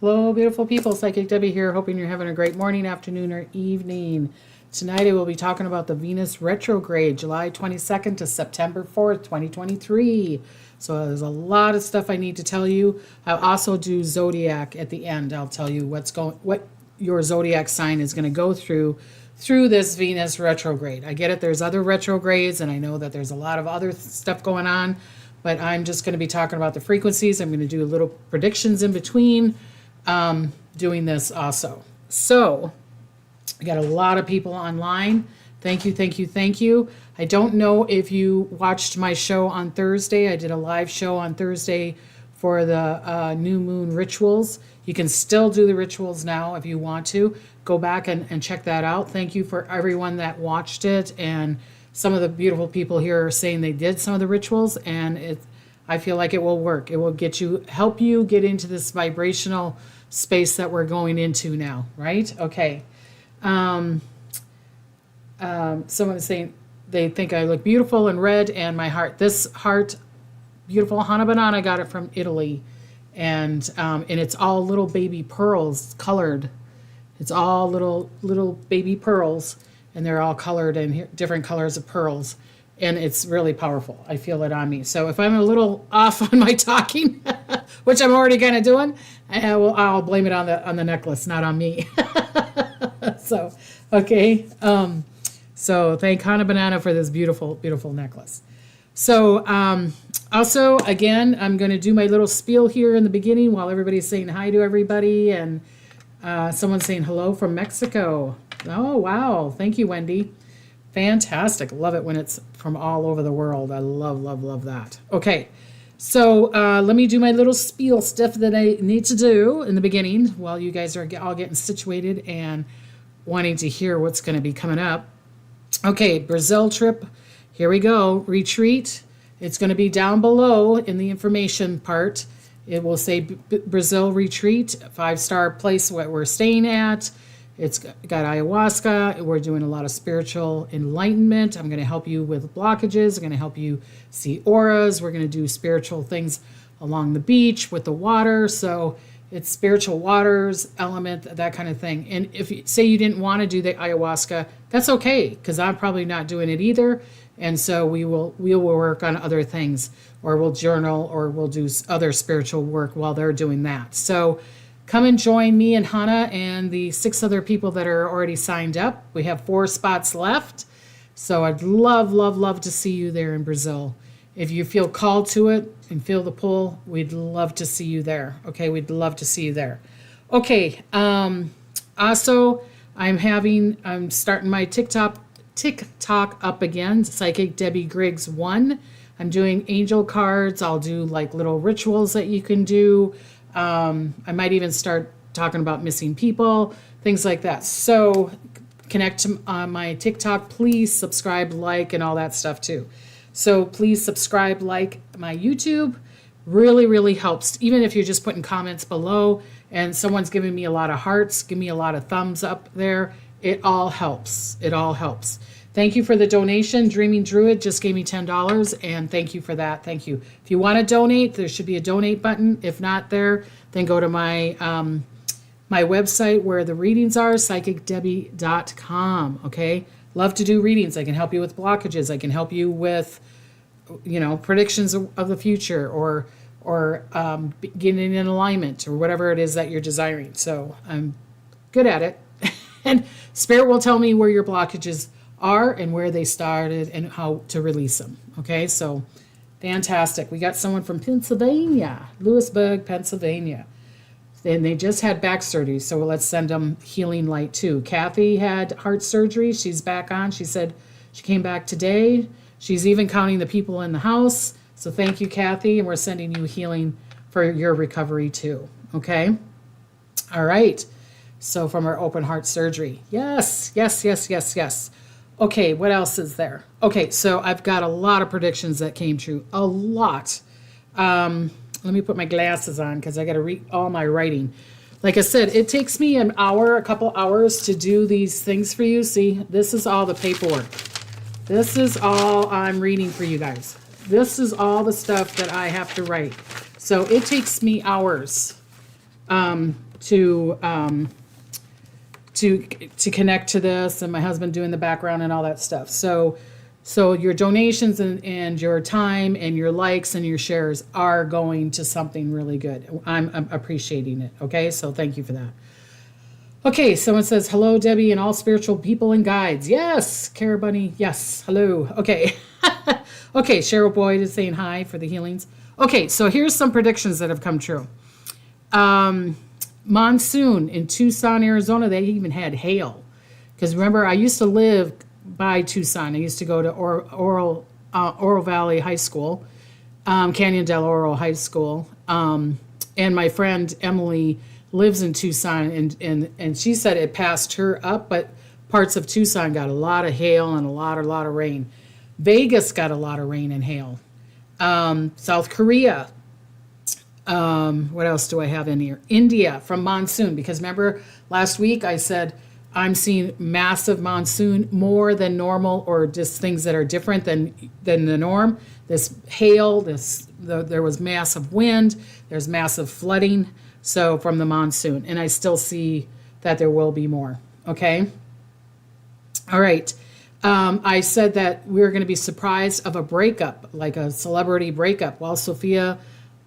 Hello, beautiful people. Psychic Debbie here, hoping you're having a great morning, afternoon, or evening. Tonight I will be talking about the Venus retrograde, July 22nd to September 4th, 2023. So there's a lot of stuff I need to tell you. I'll also do zodiac at the end. I'll tell you what your zodiac sign is going to go through this Venus retrograde. I get it. There's other retrogrades, and I know that there's a lot of other stuff going on, but I'm just going to be talking about the frequencies. I'm going to do little predictions in between. Doing this also. So I got a lot of people online. Thank you, thank you, thank you. I don't know if you watched my show on Thursday. I did a live show on Thursday for the new moon rituals. You can still do the rituals now if you want to. Go back and check that out. Thank you for everyone that watched it. And some of the beautiful people here are saying they did some of the rituals, and I feel like it will work. It will help you get into this vibrational space that we're going into now, right? Okay. Someone is saying they think I look beautiful in red, and my heart. This heart, beautiful Hana Banana, got it from Italy, and it's all little baby pearls colored. It's all little baby pearls, and they're all colored in different colors of pearls. And it's really powerful. I feel it on me. So if I'm a little off on my talking, which I'm already kind of doing, I'll blame it on the necklace, not on me. So, okay. So thank Hana Banana for this beautiful, beautiful necklace. So also, again, I'm going to do my little spiel here in the beginning while everybody's saying hi to everybody. And someone's saying hello from Mexico. Oh, wow. Thank you, Wendy. Fantastic. Love it when it's from all over the world. I love, love, love that. Okay, so let me do my little spiel stuff that I need to do in the beginning while you guys are all getting situated and wanting to hear what's going to be coming up. Okay, Brazil trip. Here we go. Retreat. It's going to be down below in the information part. It will say Brazil retreat, 5-star place where we're staying at. It's got ayahuasca. We're doing a lot of spiritual enlightenment. I'm going to help you with blockages. I'm going to help you see auras. We're going to do spiritual things along the beach with the water. So it's spiritual waters, element, that kind of thing. And if you say you didn't want to do the ayahuasca, that's okay, because I'm probably not doing it either. And so we will work on other things, or we'll journal, or we'll do other spiritual work while they're doing that. So come and join me and Hannah and the 6 other people that are already signed up. We have 4 spots left. So I'd love, love, love to see you there in Brazil. If you feel called to it and feel the pull, we'd love to see you there. Okay, we'd love to see you there. Okay, also, I'm starting my TikTok up again, Psychic Debbie Griggs 1. I'm doing angel cards. I'll do like little rituals that you can do. I might even start talking about missing people, things like that. So connect to my TikTok. Please subscribe, like, and all that stuff too. So please subscribe, like my YouTube. Really, really helps. Even if you're just putting comments below and someone's giving me a lot of hearts, give me a lot of thumbs up there. It all helps. It all helps. Thank you for the donation. Dreaming Druid just gave me $10, and thank you for that. Thank you. If you want to donate, there should be a donate button. If not there, then go to my my website where the readings are, psychicdebbie.com. Okay? Love to do readings. I can help you with blockages. I can help you with, predictions of the future, or getting in alignment, or whatever it is that you're desiring. So I'm good at it. And Spirit will tell me where your blockages are and where they started and how to release them. Okay, so fantastic. We got someone from Pennsylvania, Lewisburg, Pennsylvania. And they just had back surgery, so let's send them healing light too. Kathy had heart surgery. She's back on. She said she came back today. She's even counting the people in the house. So thank you, Kathy, and we're sending you healing for your recovery too. Okay? All right. So from our open heart surgery. Yes, yes, yes, yes, yes. Okay, what else is there? Okay, so I've got a lot of predictions that came true. A lot. Let me put my glasses on because I got to read all my writing. Like I said, it takes me an hour, a couple hours to do these things for you. See, this is all the paperwork. This is all I'm reading for you guys. This is all the stuff that I have to write. So it takes me hours to connect to this, and my husband doing the background and all that stuff. So your donations and your time and your likes and your shares are going to something really good. I'm appreciating it. Okay, so thank you for that. Okay, someone says, hello, Debbie, and all spiritual people and guides. Yes, Cara Bunny, yes, hello. Okay. Okay, Cheryl Boyd is saying hi for the healings. Okay, so here's some predictions that have come true. Monsoon in Tucson, Arizona, they even had hail. Because remember, I used to live by Tucson. I used to go to Oro Valley High School, Canyon del Oro High School. And my friend Emily lives in Tucson, and she said it passed her up, but parts of Tucson got a lot of hail and a lot of rain. Vegas got a lot of rain and hail. South Korea. What else do I have in here? India from monsoon, because remember last week I said I'm seeing massive monsoon, more than normal, or just things that are different than the norm. This hail, there was massive wind, there's massive flooding, so from the monsoon, and I still see that there will be more. Okay. All right. I said that we were going to be surprised of a breakup, like a celebrity breakup. Well, Sofia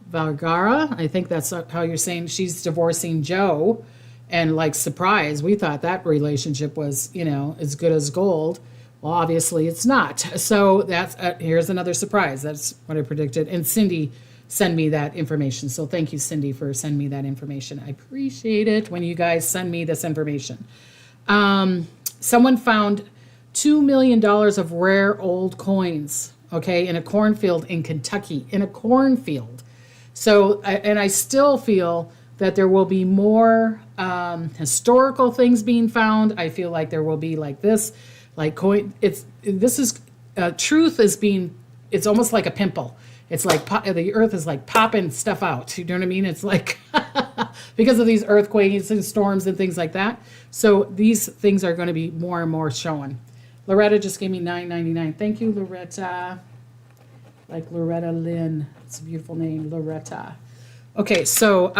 Vergara, I think that's how you're saying, she's divorcing Joe, and like, surprise, we thought that relationship was, as good as gold. Well, obviously it's not. So that's here's another surprise. That's what I predicted. And Cindy send me that information. So thank you, Cindy, for sending me that information. I appreciate it when you guys send me this information. Someone found $2 million of rare old coins, okay, in a cornfield in Kentucky, in a cornfield. So, and I still feel that there will be more historical things being found. I feel like there will be like this, like truth is being, it's almost like a pimple. It's like the earth is like popping stuff out. You know what I mean? It's like because of these earthquakes and storms and things like that. So these things are going to be more and more showing. Loretta just gave me $9.99. Thank you, Loretta. Like Loretta Lynn. It's a beautiful name, Loretta. Okay, so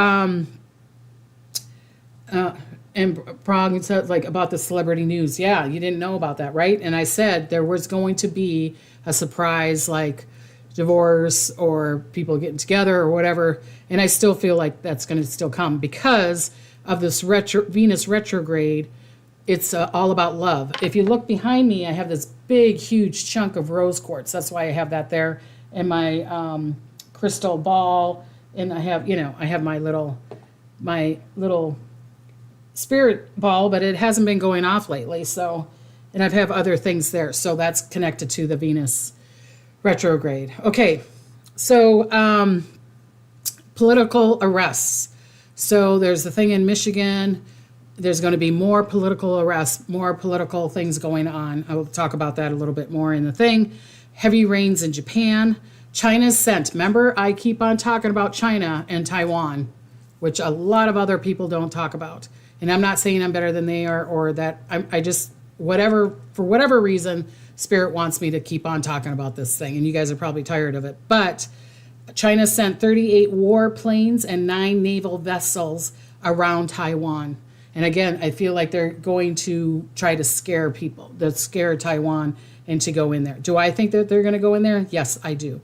and Prague said like about the celebrity news. Yeah, you didn't know about that, right? And I said there was going to be a surprise, like divorce or people getting together or whatever. And I still feel like that's going to still come because of this Venus retrograde. It's all about love. If you look behind me, I have this big, huge chunk of rose quartz. That's why I have that there. And my crystal ball. And I have, I have my little spirit ball, but it hasn't been going off lately. So, and I have other things there. So that's connected to the Venus retrograde. Okay. So, political arrests. So there's the thing in Michigan. There's going to be more political arrests, more political things going on. I will talk about that a little bit more in the thing. Heavy rains in Japan. China's sent. Remember, I keep on talking about China and Taiwan, which a lot of other people don't talk about. And I'm not saying I'm better than they are or that I just, for whatever reason, Spirit wants me to keep on talking about this thing. And you guys are probably tired of it. But China sent 38 warplanes and 9 naval vessels around Taiwan. And again, I feel like they're going to try to scare people, to scare Taiwan and to go in there. Do I think that they're going to go in there? Yes, I do.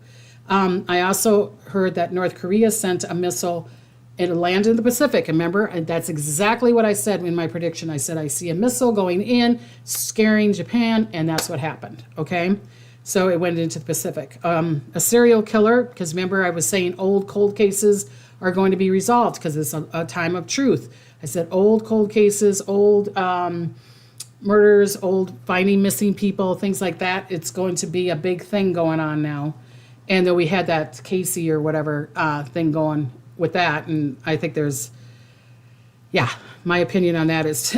I also heard that North Korea sent a missile. It landed in the Pacific. Remember, and that's exactly what I said in my prediction. I said, I see a missile going in, scaring Japan, and that's what happened, okay? So it went into the Pacific. A serial killer, because remember I was saying old cold cases are going to be resolved because it's a time of truth. I said old cold cases, old murders, old finding missing people, things like that. It's going to be a big thing going on now. And then we had that Casey or whatever thing going with that. And I think there's, my opinion on that is,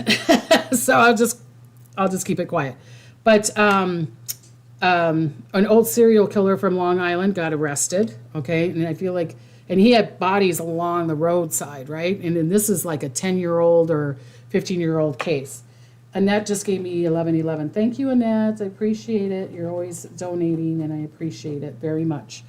so I'll just keep it quiet. But an old serial killer from Long Island got arrested, okay? And I feel like, and he had bodies along the roadside, right? And then this is like a 10-year-old or 15-year-old case. Annette just gave me 1111. Thank you, Annette. I appreciate it. You're always donating, and I appreciate it very much.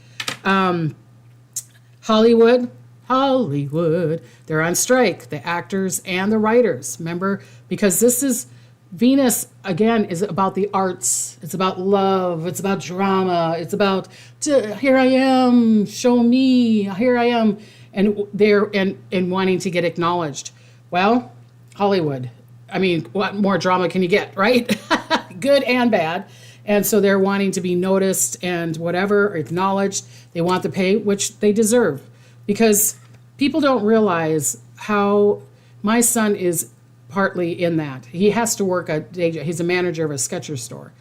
Hollywood, Hollywood. They're on strike, the actors and the writers. Remember, because this is Venus, again, is about the arts. It's about love. It's about drama. It's about, here I am, show me, here I am. And they're and wanting to get acknowledged. Well, Hollywood. I mean, what more drama can you get, right? Good and bad. And so they're wanting to be noticed and whatever, acknowledged. They want the pay, which they deserve. Because people don't realize how my son is partly in that. He has to work a day job. He's a manager of a Skechers store.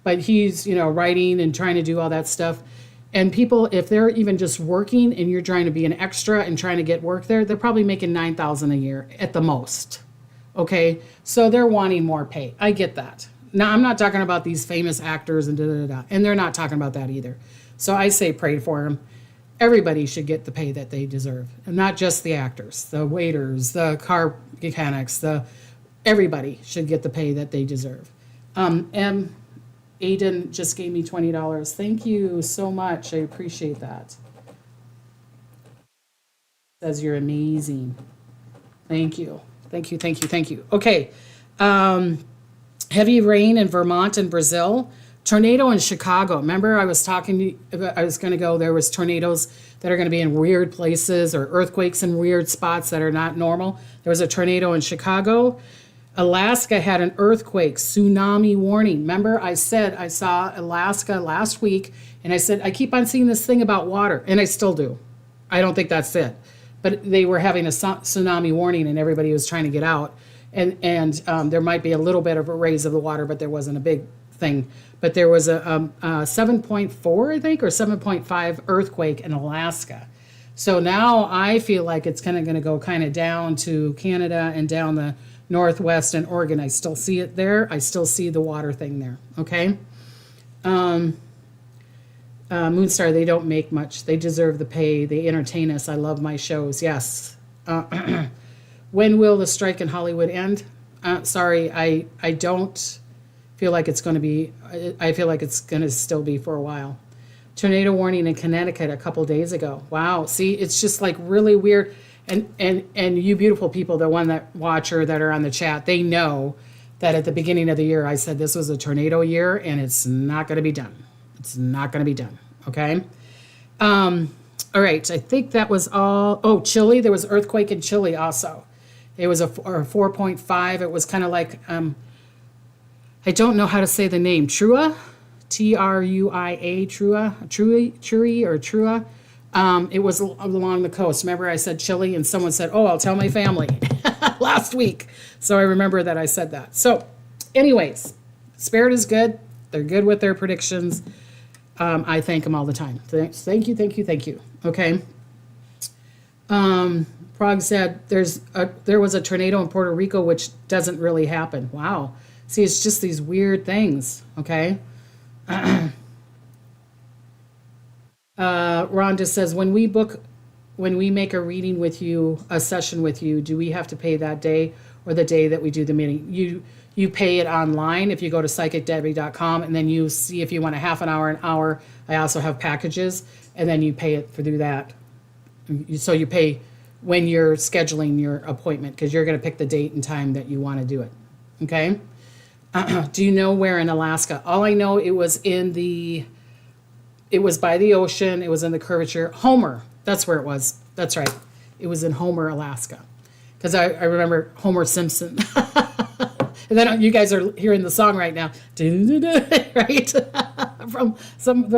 But he's, writing and trying to do all that stuff. And people, if they're even just working and you're trying to be an extra and trying to get work there, they're probably making $9,000 a year at the most. Okay? So they're wanting more pay. I get that. Now, I'm not talking about these famous actors and da-da-da-da. And they're not talking about that either. So I say pray for them. Everybody should get the pay that they deserve. And not just the actors, the waiters, the car mechanics, everybody should get the pay that they deserve. Aiden just gave me $20. Thank you so much. I appreciate that. Says you're amazing. Thank you. Thank you, thank you, thank you. Okay. Heavy rain in Vermont and Brazil. Tornado in Chicago. Remember I was talking to I was going to go, there was tornadoes that are going to be in weird places or earthquakes in weird spots that are not normal. There was a tornado in Chicago. Alaska had an earthquake, tsunami warning. Remember I said I saw Alaska last week and I said, I keep on seeing this thing about water, and I still do. I don't think that's it. But they were having a tsunami warning and everybody was trying to get out. And there might be a little bit of a raise of the water, but there wasn't a big thing. But there was a 7.4, I think, or 7.5 earthquake in Alaska. So now I feel like it's kind of going to go kind of down to Canada and down the Northwest and Oregon. I still see it there. I still see the water thing there. Okay. Moonstar, they don't make much. They deserve the pay. They entertain us. I love my shows. Yes. When will the strike in Hollywood end? Sorry, I don't feel like it's going to be. I feel like it's going to still be for a while. Tornado warning in Connecticut a couple days ago. Wow. See, it's just like really weird. And you beautiful people, the one that watch or that are on the chat, they know that at the beginning of the year I said this was a tornado year, and it's not going to be done. It's not going to be done. Okay. All right. I think that was all. Oh, Chile. There was earthquake in Chile also. It was a 4.5. It was kind of like, I don't know how to say the name. Trua? Truia? Trui or Trua? It was along the coast. Remember I said Chile, and someone said, oh, I'll tell my family last week. So I remember that I said that. So anyways, Spirit is good. They're good with their predictions. I thank them all the time. Thank you, thank you, thank you. Okay. Prague said there was a tornado in Puerto Rico, which doesn't really happen. Wow. See, it's just these weird things. Okay. Rhonda says, when we make a reading with you, a session with you, do we have to pay that day or the day that we do the meeting? You pay it online if you go to psychicdebbie.com, and then you see if you want a half an hour. I also have packages, and then you pay it through that. So you pay when you're scheduling your appointment, because you're going to pick the date and time that you want to do it. Okay? Do you know where in Alaska? All I know, it was by the ocean. It was in the curvature. Homer. That's where it was. That's right. It was in Homer, Alaska. Because I remember Homer Simpson. And then you guys are hearing the song right now. Right? from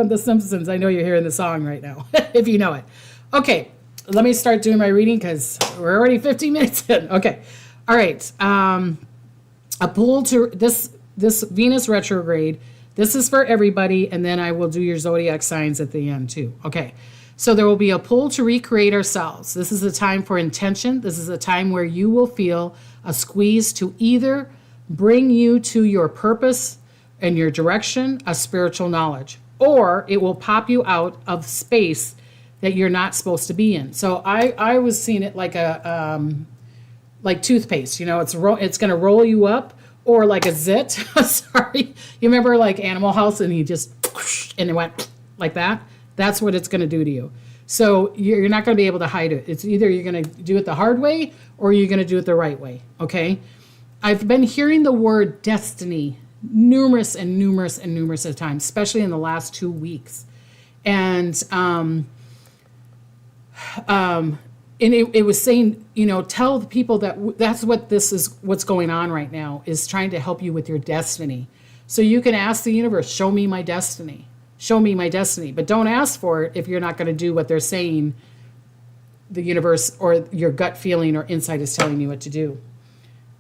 The Simpsons. I know you're hearing the song right now, if you know it. Okay. Let me start doing my reading because we're already 15 minutes in. Okay. All right. A pull to this Venus retrograde. This is for everybody, and then I will do your zodiac signs at the end too. Okay. So there will be a pull to recreate ourselves. This is a time for intention. This is a time where you will feel a squeeze to either bring you to your purpose and your direction, a spiritual knowledge, or it will pop you out of space that you're not supposed to be in. So I was seeing it like like toothpaste. It's going to roll you up, or like a zit. Sorry, you remember like Animal House, and he just and it went like that. That's what it's going to do to you. So you're not going to be able to hide it. It's either you're going to do it the hard way or you're going to do it the right way. Okay. I've been hearing the word destiny numerous of times, especially in the last 2 weeks. And it was saying, tell the people that that's what this is, what's going on right now, is trying to help you with your destiny. So you can ask the universe, show me my destiny. Show me my destiny. But don't ask for it if you're not going to do what they're saying the universe or your gut feeling or insight is telling you what to do.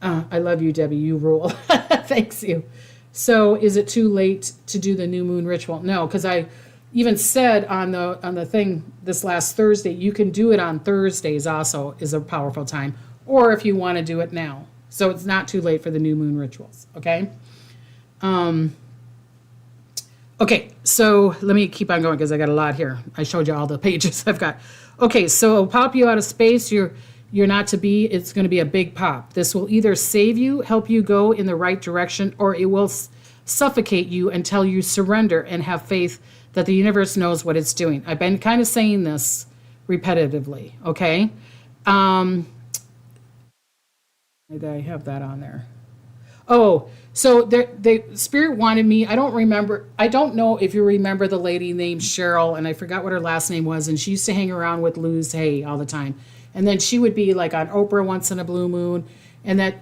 I love you, Debbie. You rule. Thanks you. So is it too late to do the new moon ritual? No, because I even said on the thing this last Thursday, you can do it on Thursdays also, is a powerful time. Or if you want to do it now. So it's not too late for the new moon rituals. Okay. Okay, so let me keep on going because I got a lot here. I showed you all the pages I've got. Okay, so it'll pop you out of space. You're not to be. It's going to be a big pop. This will either save you, help you go in the right direction, or it will suffocate you until you surrender and have faith that the universe knows what it's doing. I've been kind of saying this repetitively, okay? Did I have that on there? Oh, so the spirit wanted me. I don't remember. I don't know if you remember the lady named Cheryl, and I forgot what her last name was. And she used to hang around with Luz Hay all the time. And then she would be like on Oprah once in a blue moon. And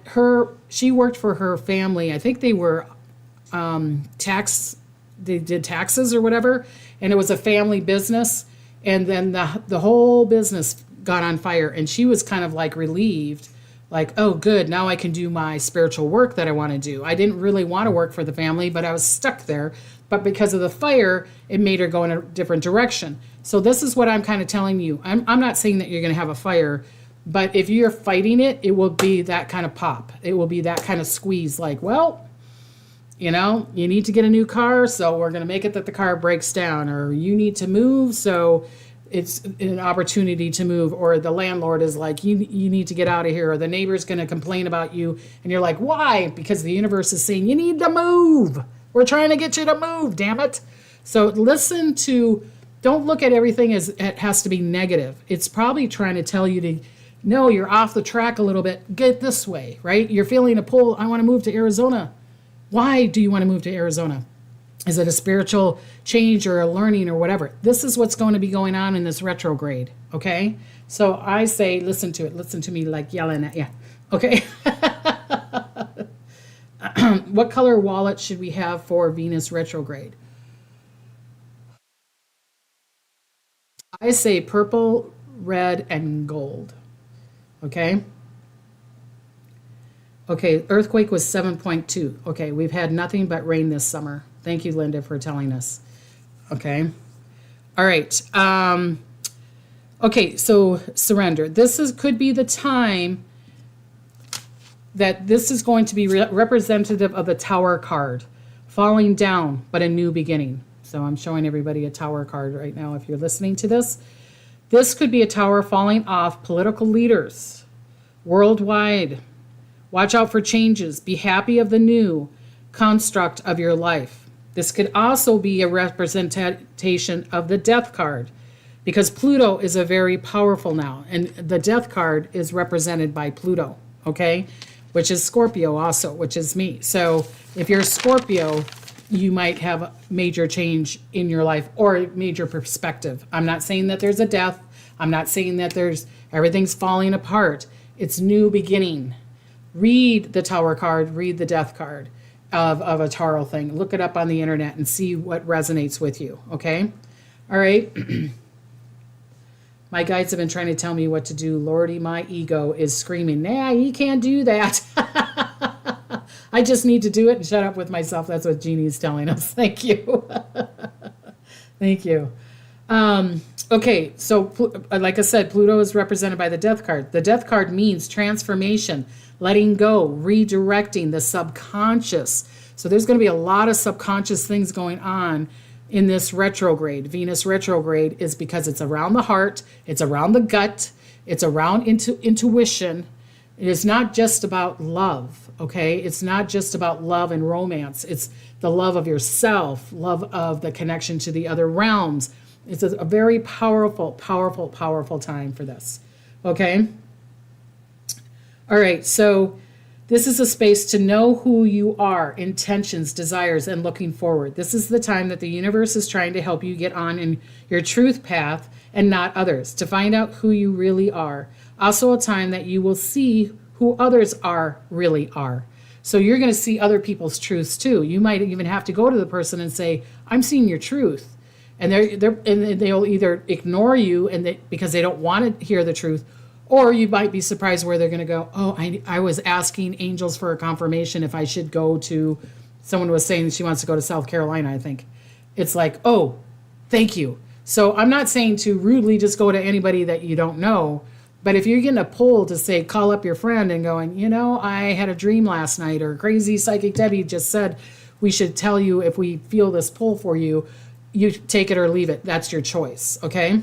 she worked for her family. I think they were they did taxes or whatever. And it was a family business. And then the whole business got on fire. And she was kind of like relieved. Like, oh, good, now I can do my spiritual work that I want to do. I didn't really want to work for the family, but I was stuck there. But because of the fire, it made her go in a different direction. So this is what I'm kind of telling you. I'm not saying that you're going to have a fire, but if you're fighting it, it will be that kind of pop. It will be that kind of squeeze, like, well, you need to get a new car, so we're going to make it that the car breaks down. Or you need to move, so it's an opportunity to move, or the landlord is like, you need to get out of here, or the neighbor's going to complain about you, and you're like, why? Because the universe is saying, you need to move. We're trying to get you to move, damn it. So don't look at everything as it has to be negative. It's probably trying to tell you to, no, you're off the track a little bit, get this way, right? You're feeling a pull, I want to move to Arizona. Why do you want to move to Arizona? Is it a spiritual change or a learning or whatever? This is what's going to be going on in this retrograde, okay? So I say, listen to it. Listen to me like yelling at you, okay? What color wallet should we have for Venus retrograde? I say purple, red, and gold, okay? Okay, earthquake was 7.2. Okay, we've had nothing but rain this summer. Thank you, Linda, for telling us. Okay. All right. Okay, so surrender. Could be the time that this is going to be representative of the Tower card. Falling down, but a new beginning. So I'm showing everybody a Tower card right now if you're listening to this. This could be a tower falling off political leaders worldwide. Watch out for changes. Be happy of the new construct of your life. This could also be a representation of the death card, because Pluto is a very powerful now, and the death card is represented by Pluto, okay, which is Scorpio also, which is me. So if you're Scorpio, you might have a major change in your life or a major perspective. I'm not saying that there's a death. I'm not saying that everything's falling apart. It's new beginning. Read the Tower card, read the death card of a tarot thing. Look it up on the internet and see what resonates with you, okay? All right. My guides have been trying to tell me what to do. Lordy, my ego is screaming, nah, you can't do that. I just need to do it and shut up with myself. That's what Jeannie's telling us. Thank you. Thank you. Okay, so like I said, Pluto is represented by the death card. The death card means transformation, letting go, redirecting the subconscious. So there's going to be a lot of subconscious things going on in this retrograde. Venus retrograde is because it's around the heart, it's around the gut, it's around intuition. It is not just about love, okay? It's not just about love and romance. It's the love of yourself, love of the connection to the other realms, It's a very powerful, powerful, powerful time for this. Okay? All right, so this is a space to know who you are, intentions, desires, and looking forward. This is the time that the universe is trying to help you get on in your truth path and not others, to find out who you really are. Also, a time that you will see who others really are. So you're going to see other people's truths too. You might even have to go to the person and say, "I'm seeing your truth," and they'll either ignore you because they don't want to hear the truth, or you might be surprised where they're going to go, "Oh, I was asking angels for a confirmation if I should go to." Someone was saying she wants to go to South Carolina. I think it's like, "Oh, thank you." So I'm not saying to rudely just go to anybody that you don't know. But if you're getting a pull to say, call up your friend and going, I had a dream last night, or crazy psychic Debbie just said we should tell you if we feel this pull for you, you take it or leave it. That's your choice, okay?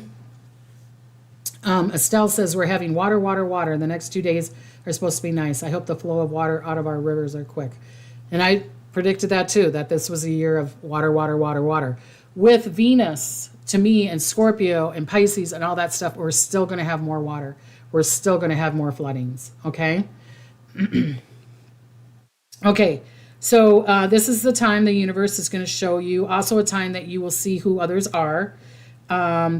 Estelle says we're having water, water, water. The next 2 days are supposed to be nice. I hope the flow of water out of our rivers are quick. And I predicted that too, that this was a year of water, water, water, water. With Venus, to me, and Scorpio and Pisces and all that stuff, we're still going to have more water. We're still going to have more floodings, okay? Okay, so this is the time the universe is going to show you. Also a time that you will see who others are.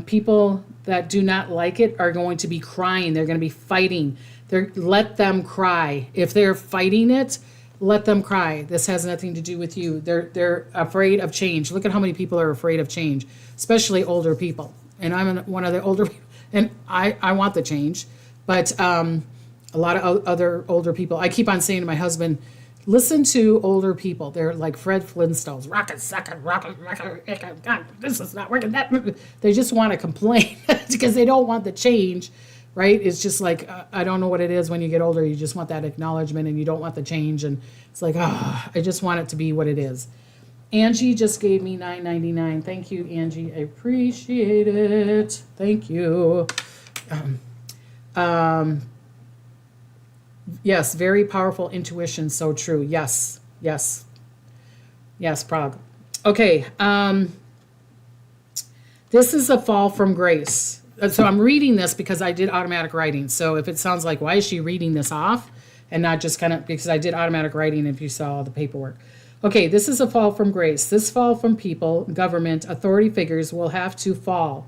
People that do not like it are going to be crying. They're going to be fighting. Let them cry. If they're fighting it, let them cry. This has nothing to do with you. They're afraid of change. Look at how many people are afraid of change, especially older people. And I'm one of the older people, and I want the change. But a lot of other older people, I keep on saying to my husband, listen to older people. They're like Fred Flintstones. Rocket, second, rocket, God, this is not working. They just want to complain because they don't want the change, right? It's just like, I don't know what it is when you get older. You just want that acknowledgement and you don't want the change. And it's like, I just want it to be what it is. Angie just gave me $9.99. Thank you, Angie. I appreciate it. Thank you. Yes, very powerful intuition. So true. Yes, Prague. Okay. This is a fall from grace. So I'm reading this because I did automatic writing. So if it sounds like, why is she reading this off and not just kind of, because I did automatic writing if you saw the paperwork. Okay, this is a fall from grace. This fall from people, government, authority figures will have to fall.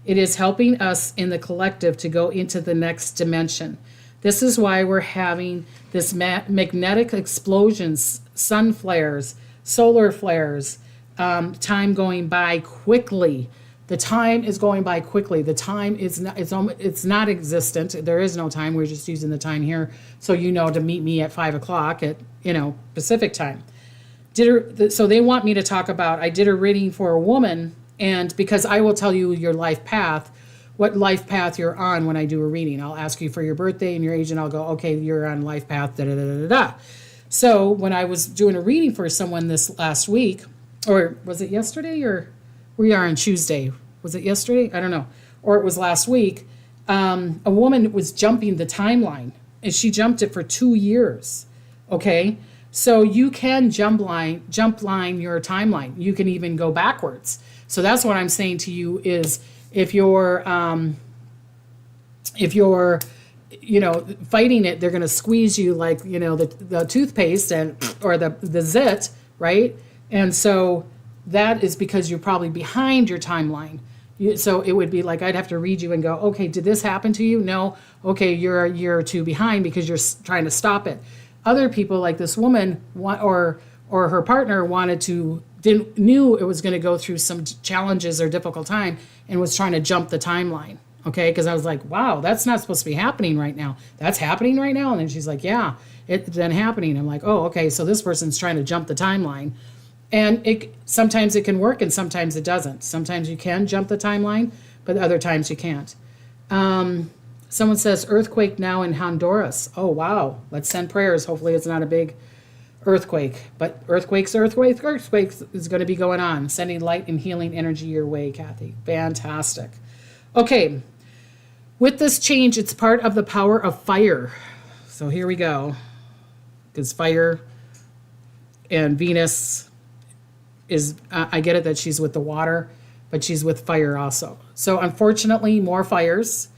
It is helping us in the collective to go into the next dimension. This is why we're having this magnetic explosions, sun flares, solar flares, time going by quickly. The time is going by quickly. The time is not, it's not existent. There is no time. We're just using the time here so to meet me at 5 o'clock at, Pacific time. So they want me to talk about, I did a reading for a woman, and because I will tell you your life path, what life path you're on when I do a reading. I'll ask you for your birthday and your age, and I'll go, okay, you're on life path, da-da-da-da-da. So when I was doing a reading for someone this last week, or was it yesterday, or we are on Tuesday. Was it yesterday? I don't know. Or it was last week. A woman was jumping the timeline, and she jumped it for 2 years, okay? So you can jump line your timeline. You can even go backwards. So that's what I'm saying to you is if you're fighting it, they're going to squeeze you like, the toothpaste or the zit, right? And so that is because you're probably behind your timeline. So it would be like I'd have to read you and go, okay, did this happen to you? No. Okay, you're a year or two behind because you're trying to stop it. Other people, like this woman, or her partner, knew it was going to go through some challenges or difficult time and was trying to jump the timeline. Okay, because I was like, wow, that's not supposed to be happening right now. That's happening right now? And then she's like, yeah, it's been happening. I'm like, oh, okay, so this person's trying to jump the timeline. And sometimes it can work and sometimes it doesn't. Sometimes you can jump the timeline, but other times you can't. Someone says, earthquake now in Honduras. Oh, wow. Let's send prayers. Hopefully it's not a big earthquake. But earthquakes is going to be going on. Sending light and healing energy your way, Kathy. Fantastic. Okay. With this change, it's part of the power of fire. So here we go. Because fire and Venus is, I get it that she's with the water, but she's with fire also. So unfortunately, more fires,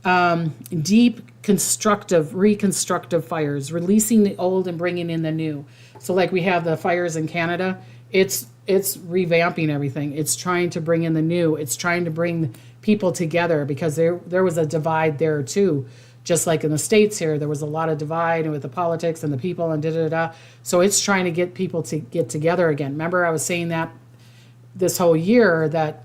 deep reconstructive fires, releasing the old and bringing in the new. So like we have the fires in Canada, it's revamping everything. It's trying to bring in the new. It's trying to bring people together, because there was a divide there too. Just like in the States here, there was a lot of divide with the politics and the people and da-da-da. So it's trying to get people to get together again. Remember, I was saying that this whole year that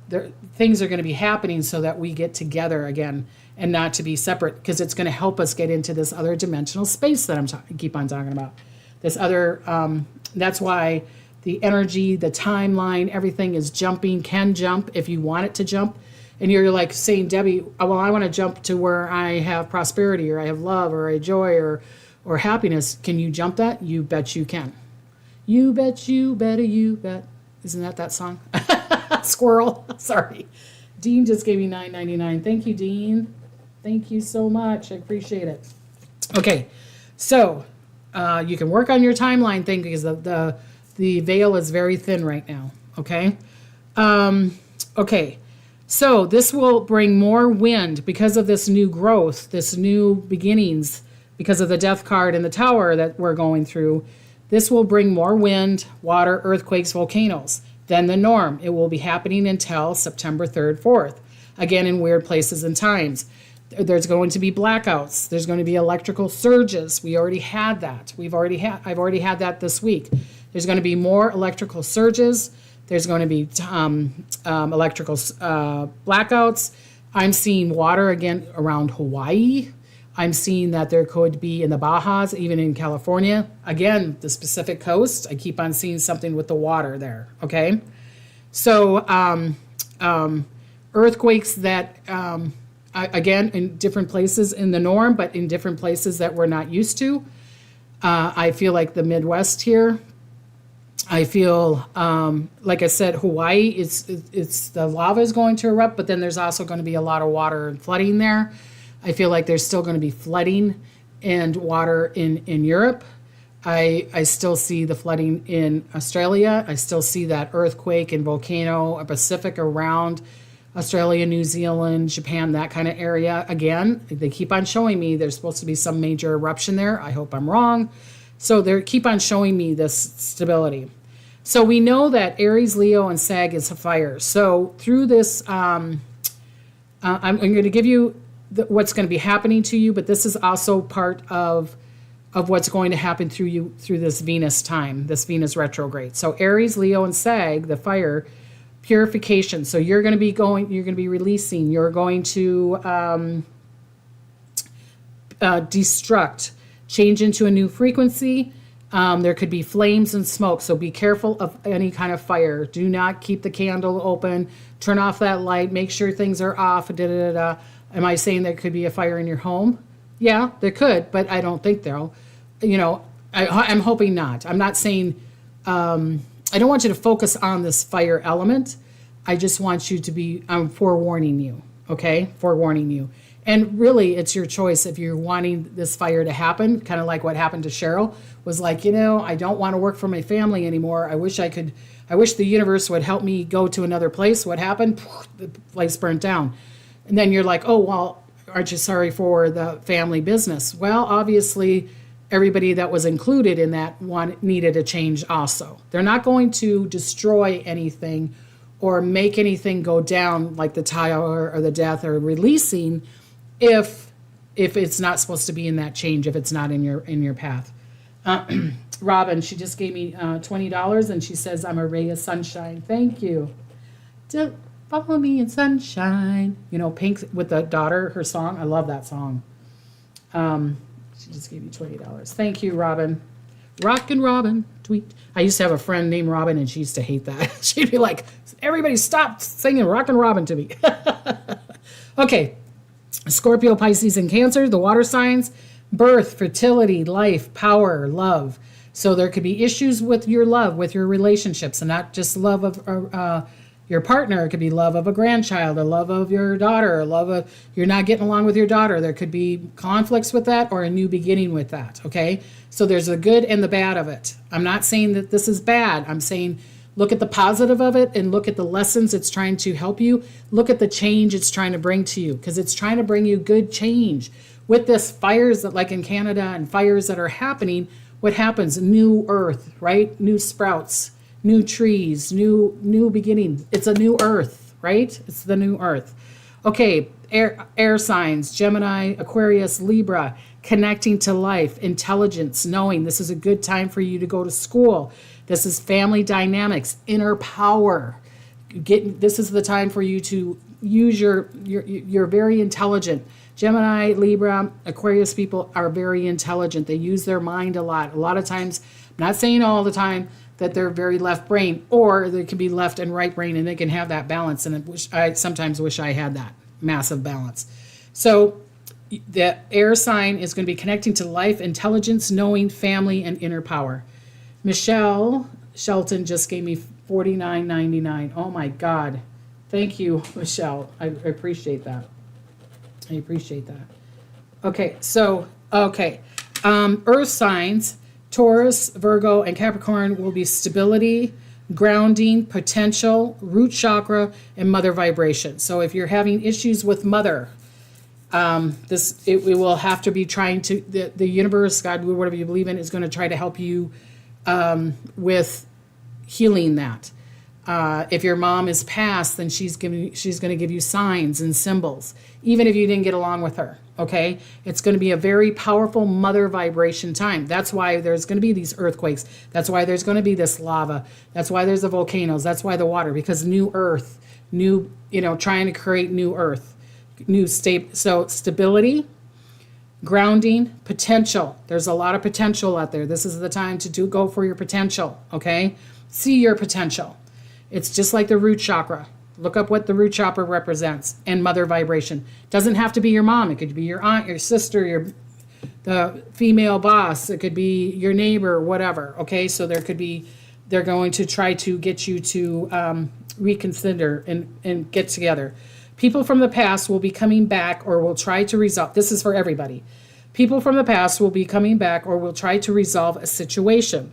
things are going to be happening so that we get together again and not to be separate, because it's going to help us get into this other dimensional space that I keep on talking about. This other, that's why the energy, the timeline, everything is jumping, can jump if you want it to jump. And you're like saying, Debbie, well, I want to jump to where I have prosperity, or I have love, or I joy, or happiness. Can you jump that? You bet you can. You bet, you better, you bet. Isn't that song? Squirrel. Sorry. Dean just gave me $9.99. Thank you, Dean. Thank you so much. I appreciate it. Okay, so you can work on your timeline thing, because the veil is very thin right now. Okay. Okay. So this will bring more wind because of this new growth, this new beginnings, because of the death card and the tower that we're going through. This will bring more wind, water, earthquakes, volcanoes than the norm. It will be happening until September 3rd, 4th, again in weird places and times. There's going to be blackouts. There's going to be electrical surges. We already had that. I've already had that this week. There's going to be more electrical surges. There's going to be electrical blackouts. I'm seeing water again around Hawaii. I'm seeing that there could be in the Bajas, even in California. Again, the Pacific coast. I keep on seeing something with the water there, okay? So earthquakes that, again, in different places in the norm, but in different places that we're not used to. I feel like the Midwest here. I feel, like I said, Hawaii, it's the lava is going to erupt, but then there's also going to be a lot of water and flooding there. I feel like there's still going to be flooding and water in Europe. I still see the flooding in Australia. I still see that earthquake and volcano, Pacific around Australia, New Zealand, Japan, that kind of area. Again, they keep on showing me there's supposed to be some major eruption there. I hope I'm wrong. So they keep on showing me this stability. So we know that Aries, Leo, and Sag is a fire. So through this, I'm going to give you what's going to be happening to you, but this is also part of what's going to happen through you through this Venus time, this Venus retrograde. So Aries, Leo, and Sag, the fire, purification. So you're going to be releasing, you're going to destruct, change into a new frequency. There could be flames and smoke, so be careful of any kind of fire. Do not keep the candle open. Turn off that light. Make sure things are off. Da, da, da, da. Am I saying there could be a fire in your home? Yeah, there could, but I don't think there. I'm hoping not. I'm not saying. I don't want you to focus on this fire element. I just want you to be. I'm forewarning you. Okay, forewarning you. And really, it's your choice if you're wanting this fire to happen, kind of like what happened to Cheryl, was like, I don't want to work for my family anymore. I wish the universe would help me go to another place. What happened? The place burnt down. And then you're like, oh, well, aren't you sorry for the family business? Well, obviously, everybody that was included in that one needed a change also. They're not going to destroy anything or make anything go down like the tower or the death or releasing if it's not supposed to be in that change, if it's not in your path. Robin, she just gave me $20 and she says, I'm a ray of sunshine. Thank you. Follow me in sunshine. Pink with the daughter, her song. I love that song. She just gave me $20. Thank you, Robin. Rockin' Robin, tweet. I used to have a friend named Robin and she used to hate that. She'd be like, everybody stop singing Rockin' Robin to me. Okay. Scorpio, Pisces, and Cancer, the water signs, birth, fertility, life, power, love. So there could be issues with your love, with your relationships, and not just love of your partner. It could be love of a grandchild, or love of your daughter, or love of you're not getting along with your daughter. There could be conflicts with that or a new beginning with that, okay? So there's the good and the bad of it. I'm not saying that this is bad. I'm saying Look at the positive of it and look at the lessons it's trying to help you. Look at the change it's trying to bring to you, because it's trying to bring you good change. With this fires that, like in Canada, and fires that are happening, what happens? New earth, right? New sprouts, new trees, new beginning. It's a new earth, right? It's the new earth. Okay, air signs, Gemini, Aquarius, Libra, connecting to life, intelligence, knowing this is a good time for you to go to school. This is family dynamics, inner power. This is the time for you to use you're very intelligent. Gemini, Libra, Aquarius people are very intelligent. They use their mind a lot. A lot of times, I'm not saying all the time that they're very left brain, or they can be left and right brain, and they can have that balance. And I sometimes wish I had that massive balance. So the air sign is going to be connecting to life, intelligence, knowing, family, and inner power. Michelle Shelton just gave me $49.99. Oh my God. Thank you, Michelle. I appreciate that. I appreciate that. Okay, so, earth signs, Taurus, Virgo, and Capricorn will be stability, grounding, potential, root chakra, and mother vibration. So if you're having issues with mother, it will have to be trying to, the universe, God, whatever you believe in, is going to try to help you with healing that. If your mom is passed, then she's going to give you signs and symbols, even if you didn't get along with her. Okay, it's going to be a very powerful mother vibration time. That's why there's going to be these earthquakes. That's why there's going to be this lava. That's why there's the volcanoes. That's why the water, because new earth, trying to create new earth, so stability, grounding, potential. There's a lot of potential out there. This is the time to go for your potential. Okay, see your potential. It's just like the root chakra. Look up what the root chakra represents, and mother vibration. Doesn't have to be your mom. It could be your aunt, your sister, the female boss. It could be your neighbor, whatever. Okay, so they're going to try to get you to reconsider and get together. People from the past will be coming back or will try to resolve. This is for everybody. People from the past will be coming back or will try to resolve a situation.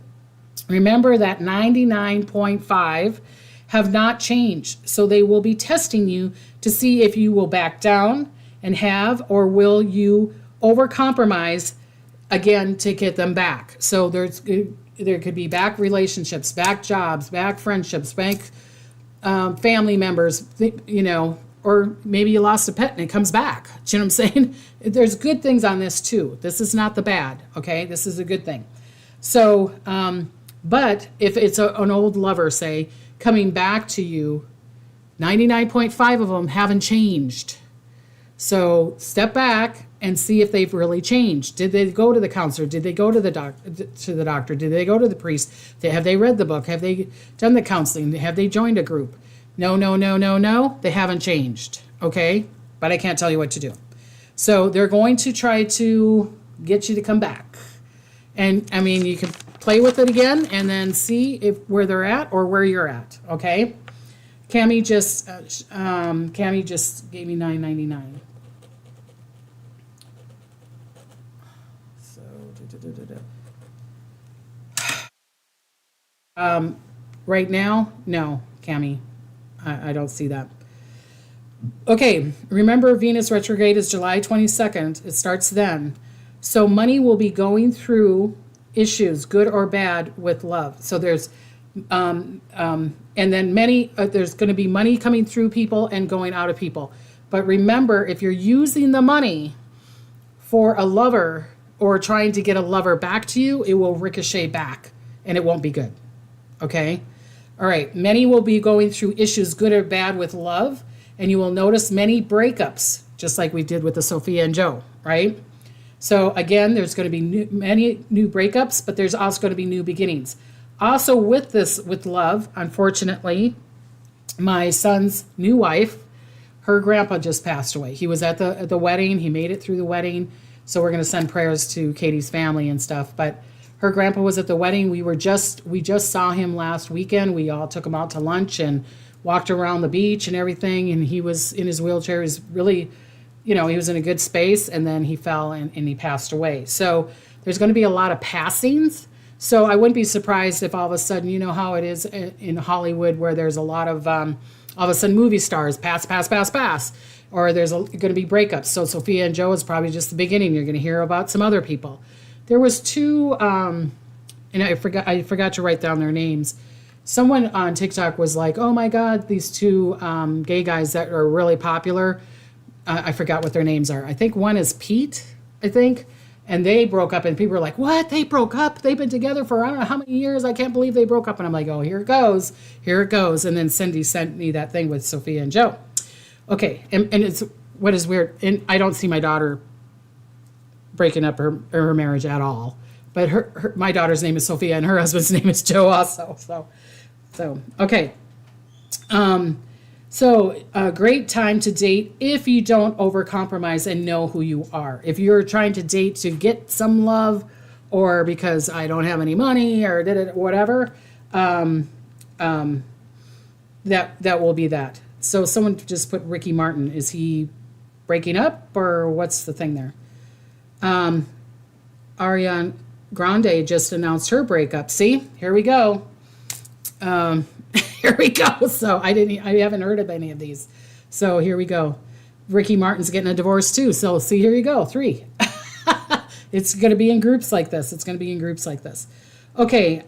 Remember that 99.5 have not changed. So they will be testing you to see if you will back down and or will you overcompromise again to get them back. So there could be back relationships, back jobs, back friendships, back family members, or maybe you lost a pet and it comes back. Do you know what I'm saying? There's good things on this too. This is not the bad, okay? This is a good thing. So, but if it's an old lover, say, coming back to you, 99.5 of them haven't changed. So step back and see if they've really changed. Did they go to the counselor? Did they go to the doctor? Did they go to the priest? Have they read the book? Have they done the counseling? Have they joined a group? No. They haven't changed. Okay? But I can't tell you what to do. So they're going to try to get you to come back. And I mean, you can play with it again and then see where they're at or where you're at. Okay? Cammie just gave me $9.99. So right now, no, Cammie, I don't see that. Okay, remember Venus retrograde is July 22nd. It starts then. So money will be going through issues, good or bad, with love. So there's and then there's going to be money coming through people and going out of people. But remember, if you're using the money for a lover or trying to get a lover back to you, it will ricochet back and it won't be good. Okay? All right. Many will be going through issues, good or bad, with love. And you will notice many breakups, just like we did with the Sophia and Joe, right? So again, there's going to be many new breakups, but there's also going to be new beginnings. Also with love, unfortunately, my son's new wife, her grandpa just passed away. He was at the wedding. He made it through the wedding. So we're going to send prayers to Katie's family and stuff. But her grandpa was at the wedding. We just saw him last weekend. We all took him out to lunch and walked around the beach and everything. And he was in his wheelchair. He was really, he was in a good space. And then he fell and he passed away. So there's going to be a lot of passings. So I wouldn't be surprised if all of a sudden, you know how it is in Hollywood where there's a lot of, all of a sudden movie stars pass, or there's going to be breakups. So Sophia and Joe is probably just the beginning. You're going to hear about some other people. There was two, and I forgot to write down their names. Someone on TikTok was like, oh my God, these two gay guys that are really popular. I forgot what their names are. I think one is Pete, I think. And they broke up, and people were like, what? They broke up? They've been together for I don't know how many years. I can't believe they broke up. And I'm like, oh, here it goes. Here it goes. And then Cindy sent me that thing with Sophia and Joe. Okay. And it's what is weird. And I don't see my daughter breaking up her marriage at all. But my daughter's name is Sophia, and her husband's name is Joe also. So okay. So a great time to date if you don't overcompromise and know who you are. If you're trying to date to get some love, or because I don't have any money, or whatever, that will be that. So someone just put Ricky Martin. Is he breaking up, or what's the thing there? Ariana Grande just announced her breakup. See, here we go. Here we go. So I haven't heard of any of these. So here we go. Ricky Martin's getting a divorce too. So see, here you go. 3. It's going to be in groups like this. Okay.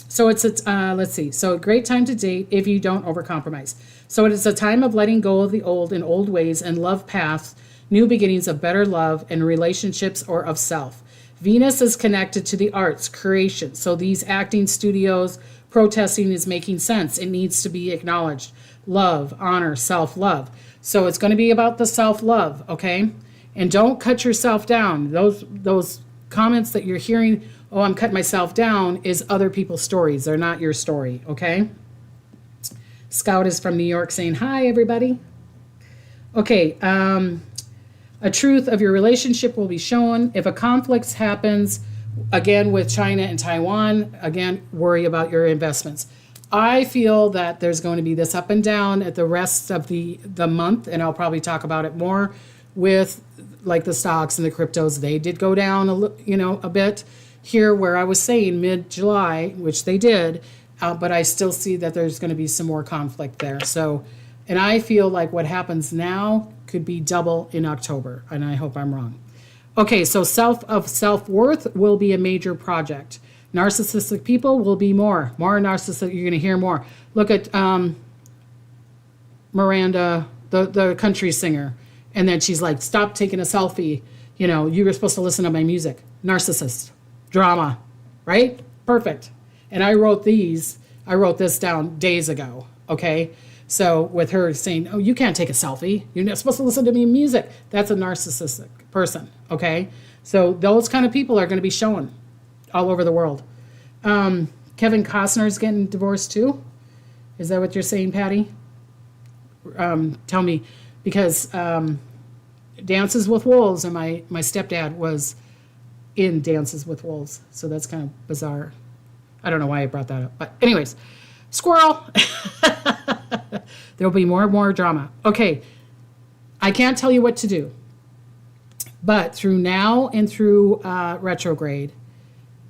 So it's let's see. So a great time to date if you don't overcompromise. So it is a time of letting go of the old and old ways and love paths, new beginnings of better love and relationships or of self. Venus is connected to the arts, creation. So these acting studios, protesting is making sense. It needs to be acknowledged. Love, honor, self-love. So it's going to be about the self-love, okay? And don't cut yourself down. Those comments that you're hearing, oh, I'm cutting myself down, is other people's stories. They're not your story, okay? Scout is from New York saying, hi, everybody. Okay, a truth of your relationship will be shown. If a conflict happens, again, with China and Taiwan, again, worry about your investments. I feel that there's going to be this up and down at the rest of the month, and I'll probably talk about it more with like the stocks and the cryptos. They did go down a bit here, where I was saying mid-July, which they did, but I still see that there's going to be some more conflict there. So, and I feel like what happens now could be double in October, and I hope I'm wrong. Okay, so self-worth will be a major project. Narcissistic people will be more narcissistic. You're going to hear more. Look at Miranda, the country singer. And then she's like, stop taking a selfie. You were supposed to listen to my music. Narcissist. Drama. Right? Perfect. And I wrote this down days ago. Okay? So with her saying, oh, you can't take a selfie. You're not supposed to listen to me music. That's a narcissistic person. Okay? So those kind of people are going to be shown all over the world. Kevin Costner's getting divorced too? Is that what you're saying, Patty? Tell me. Because Dances with Wolves, and my stepdad was in Dances with Wolves. So that's kind of bizarre. I don't know why I brought that up. But anyways, squirrel. There'll be more and more drama. Okay, I can't tell you what to do. But through now and through retrograde,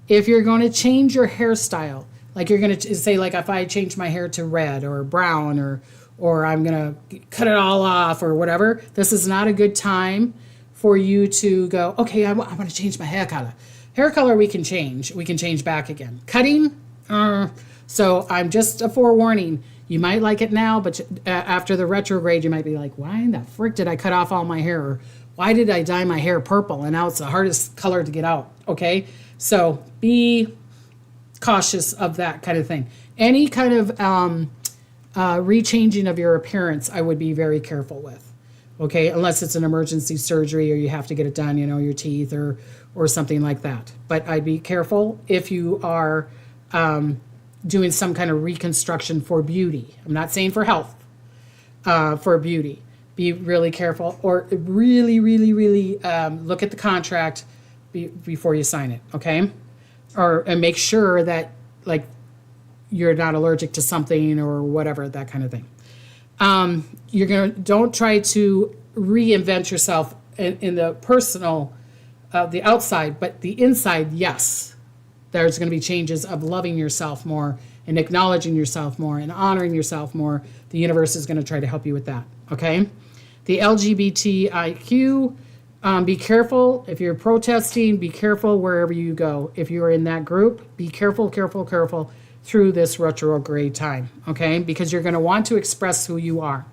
if you're going to change your hairstyle, like you're going to say, like if I change my hair to red or brown, or I'm going to cut it all off or whatever, this is not a good time for you to go, okay, I want to change my hair color. Hair color we can change. We can change back again. Cutting, so I'm just a forewarning. You might like it now, but after the retrograde, you might be like, why in the frick did I cut off all my hair? Or why did I dye my hair purple? And now it's the hardest color to get out, okay? So be cautious of that kind of thing. Any kind of rechanging of your appearance, I would be very careful with, okay? Unless it's an emergency surgery or you have to get it done, your teeth or something like that. But I'd be careful if you are doing some kind of reconstruction for beauty. I'm not saying for health, for beauty. Be really careful, or really, really, really look at the contract before you sign it, okay? And make sure that, like, you're not allergic to something or whatever, that kind of thing. Don't try to reinvent yourself in the personal, the outside, but the inside, yes. there's going to be changes of loving yourself more and acknowledging yourself more and honoring yourself more. The universe is going to try to help you with that, okay? The LGBTIQ, be careful. If you're protesting, be careful wherever you go. If you're in that group, be careful through this retrograde time, okay? Because you're going to want to express who you are.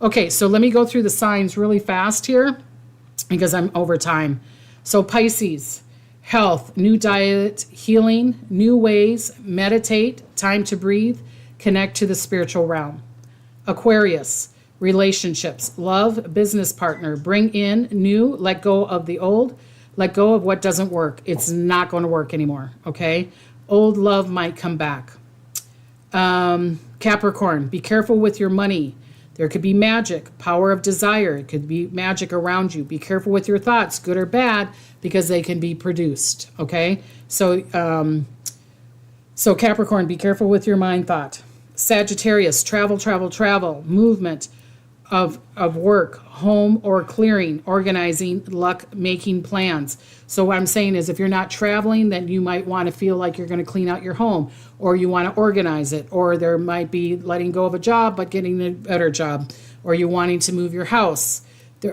Okay, so let me go through the signs really fast here because I'm over time. So Pisces, health, new diet, healing, new ways, meditate, time to breathe, connect to the spiritual realm. Aquarius, relationships, love, business partner, bring in new, let go of the old, let go of what doesn't work. It's not going to work anymore, okay? Old love might come back. Capricorn, be careful with your money. There could be magic, power of desire. It could be magic around you. Be careful with your thoughts, good or bad, because they can be produced, okay? So Capricorn, be careful with your mind thought. Sagittarius, travel, movement of work, home or clearing, organizing, luck, making plans. So what I'm saying is if you're not traveling, then you might want to feel like you're going to clean out your home, or you want to organize it, or there might be letting go of a job but getting a better job, or you wanting to move your house,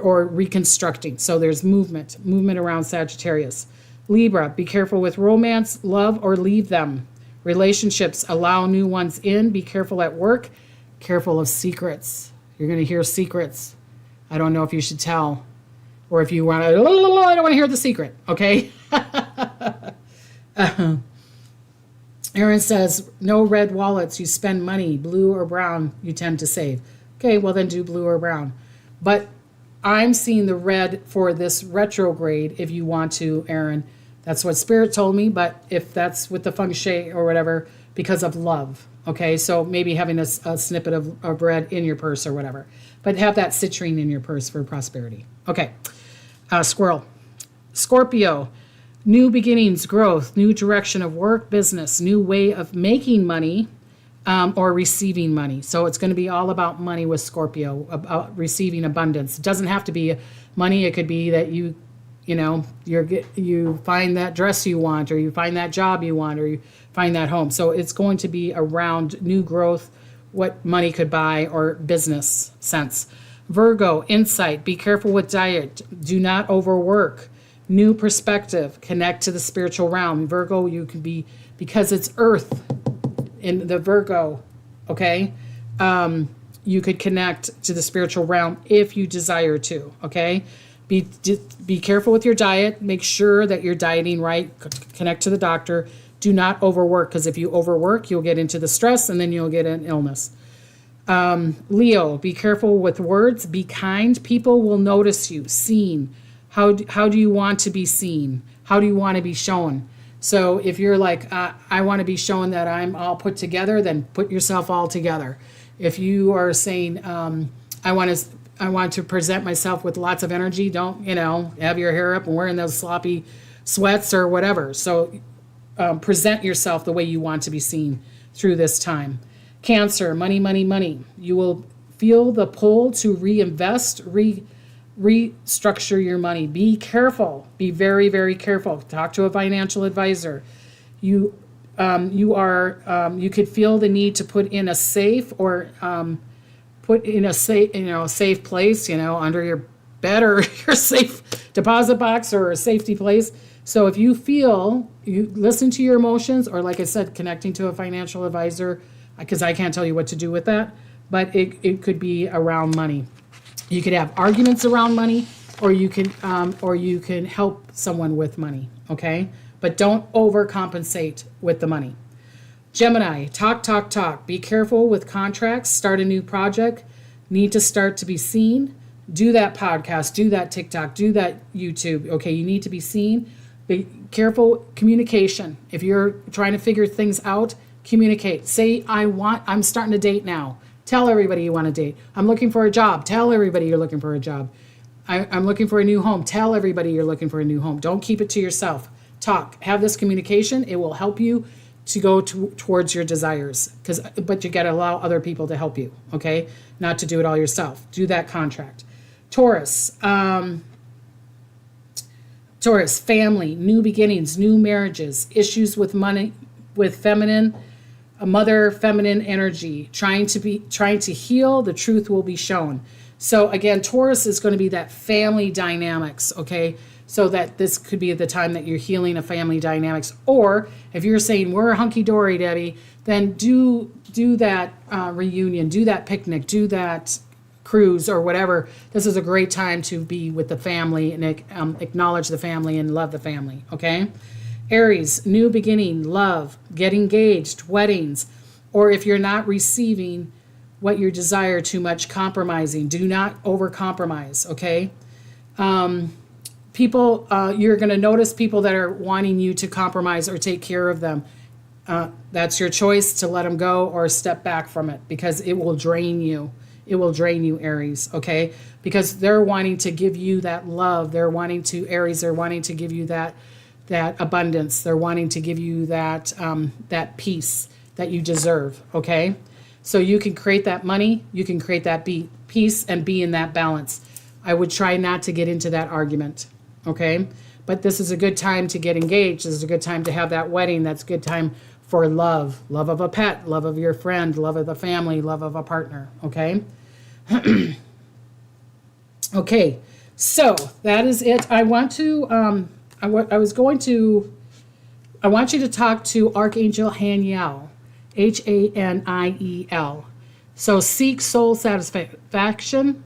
or reconstructing. So there's movement around Sagittarius. Libra, be careful with romance, love, or leave them. Relationships, allow new ones in. Be careful at work, careful of secrets. You're going to hear secrets. I don't know if you should tell, or if you want to, I don't want to hear the secret, okay? Aaron says, no red wallets. You spend money, blue or brown, you tend to save. Okay, well then do blue or brown. But I'm seeing the red for this retrograde if you want to, Aaron. That's what Spirit told me, but if that's with the feng shui or whatever, because of love. Okay, so maybe having a snippet of red in your purse or whatever. But have that citrine in your purse for prosperity. Okay, squirrel. Scorpio, new beginnings, growth, new direction of work, business, new way of making money or receiving money. So it's going to be all about money with Scorpio, about receiving abundance. It doesn't have to be money. It could be that you find that dress you want, or you find that job you want, or you find that home. So it's going to be around new growth, what money could buy, or business sense. Virgo, insight, be careful with diet. Do not overwork. New perspective, connect to the spiritual realm. Virgo, you can be, because it's earth in the Virgo, okay? You could connect to the spiritual realm if you desire to, okay? Be careful with your diet. Make sure that you're dieting right. Connect to the doctor. Do not overwork, because if you overwork, you'll get into the stress and then you'll get an illness. Leo, be careful with words. Be kind. People will notice you. Seen. How do you want to be seen? How do you want to be shown? So if you're like, I want to be shown that I'm all put together, then put yourself all together. If you are saying, I want to present myself with lots of energy, don't, have your hair up and wearing those sloppy sweats or whatever. So present yourself the way you want to be seen through this time. Cancer, money. You will feel the pull to reinvest, restructure your money. Be careful. Be very, very careful. Talk to a financial advisor. You could feel the need to put in a safe, or put in a safe place, under your bed, or your safe deposit box, or a safety place. So if you feel, you listen to your emotions, or like I said, connecting to a financial advisor, because I can't tell you what to do with that, but it could be around money. You could have arguments around money, or you can help someone with money, okay? But don't overcompensate with the money. Gemini, talk. Be careful with contracts. Start a new project. Need to start to be seen. Do that podcast. Do that TikTok. Do that YouTube. Okay, you need to be seen. Be careful communication. If you're trying to figure things out, communicate. Say, I'm starting to date now. Tell everybody you want to date. I'm looking for a job. Tell everybody you're looking for a job. I'm looking for a new home. Tell everybody you're looking for a new home. Don't keep it to yourself. Talk. Have this communication. It will help you to go towards your desires. But you got to allow other people to help you, okay? Not to do it all yourself. Do that contract. Taurus. Taurus, family, new beginnings, new marriages, issues with money, with feminine, a mother feminine energy, trying to heal, the truth will be shown. So again, Taurus is going to be that family dynamics, okay? So that this could be the time that you're healing a family dynamics. Or if you're saying we're hunky-dory, Debbie, then do that reunion, do that picnic, do that cruise or whatever. This is a great time to be with the family and acknowledge the family and love the family, okay? Aries, new beginning, love, get engaged, weddings, or if you're not receiving what you desire too much, compromising. Do not over-compromise, okay? People, you're going to notice people that are wanting you to compromise or take care of them. That's your choice to let them go or step back from it because it will drain you. It will drain you, Aries, okay? Because they're wanting to give you that love. They're wanting to, Aries, they're wanting to give you that abundance. They're wanting to give you that peace that you deserve, okay? So you can create that money, you can create that peace and be in that balance. I would try not to get into that argument, okay? But this is a good time to get engaged. This is a good time to have that wedding. That's a good time for love of a pet, love of your friend, love of the family, love of a partner, okay? Okay, so that is it. I want you to talk to Archangel Haniel, Haniel. So seek soul satisfaction,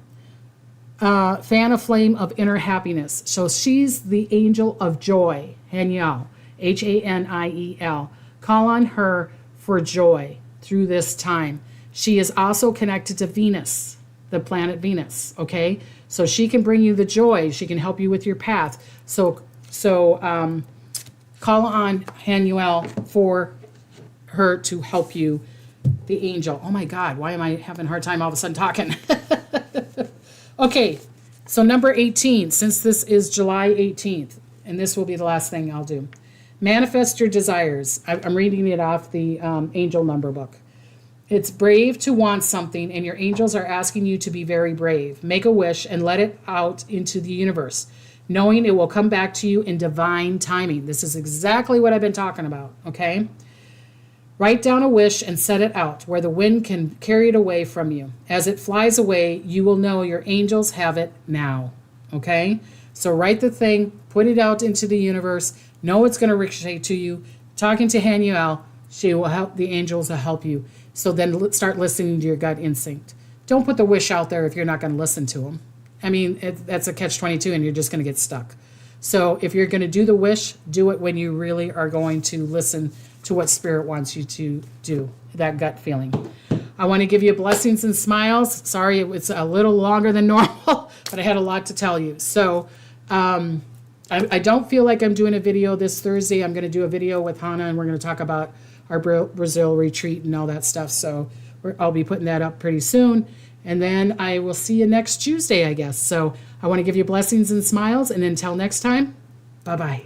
fan a flame of inner happiness. So she's the angel of joy, Haniel, Haniel. Call on her for joy through this time. She is also connected to Venus, the planet Venus, okay? So she can bring you the joy. She can help you with your path. So call on Haniel for her to help you, the angel. Oh my God, why am I having a hard time all of a sudden talking? Okay, so number 18, since this is July 18th, and this will be the last thing I'll do. Manifest your desires. I'm reading it off the angel number book. It's brave to want something, and your angels are asking you to be very brave. Make a wish and let it out into the universe, knowing it will come back to you in divine timing. This is exactly what I've been talking about, okay? Write down a wish and set it out where the wind can carry it away from you. As it flies away, you will know your angels have it now, okay? So write the thing, put it out into the universe, know it's going to ricochet to you. Talking to Haniel, she will help, the angels will help you. So then start listening to your gut instinct. Don't put the wish out there if you're not going to listen to them. I mean, that's a catch-22 and you're just going to get stuck. So if you're going to do the wish, do it when you really are going to listen to what Spirit wants you to do, that gut feeling. I want to give you blessings and smiles. Sorry, it's a little longer than normal, but I had a lot to tell you. So I don't feel like I'm doing a video this Thursday. I'm going to do a video with Hannah, and we're going to talk about our Brazil retreat and all that stuff. So I'll be putting that up pretty soon. And then I will see you next Tuesday, I guess. So I want to give you blessings and smiles. And until next time, bye-bye.